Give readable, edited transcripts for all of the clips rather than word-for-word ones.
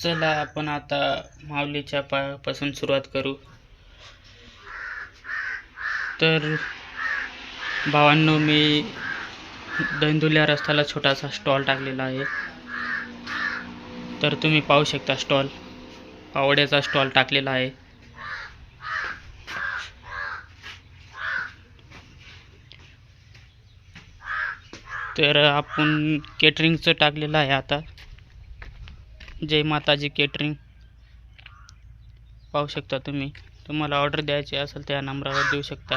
चला आपण आता माऊलीच्या पासून सुरुवात करू. तर भावांनो, मी दंदुल्या रस्त्याला छोटासा स्टॉल टाकलेला आहे. तर तुम्ही पाहू शकता, स्टॉल पावड्याचा स्टॉल टाकलेला आहे. तर आपण केटरिंगचं टाकलेलं आहे आता. जय माताजी केटरिंग पाहू शकता तुम्ही. तुम्हाला ऑर्डर द्यायची असेल त्या नंबरावर देऊ शकता.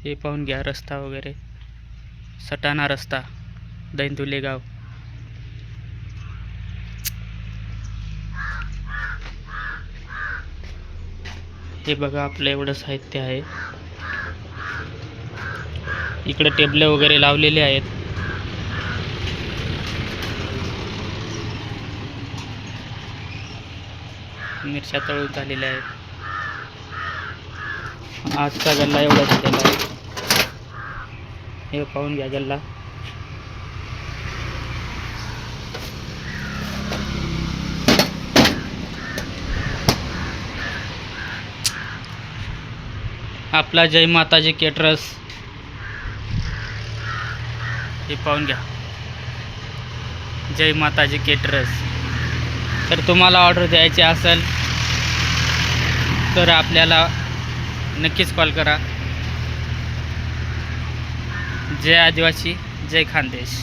हे पाहून घ्या, रस्ता वगैरे सटाणा रस्ता, दैंदुले गाव. हे बघा, आपलं एवढं साहित्य आहे. इकडे टेबल वगैरे लावलेले आहेत. मिरच्या तळून झालेल्या आहेत. आजचा गल्ला एवढा झालेला आहे. हे पाहून घ्या गल्ला. आपला जय माताजी केटरर्स. हे पाहून घ्या, जय माताजी केटरर्स. तर तुम्हाला ऑर्डर द्यायची असेल तर आपल्याला नक्कीच कॉल करा. जय आदिवासी, जय खानदेश.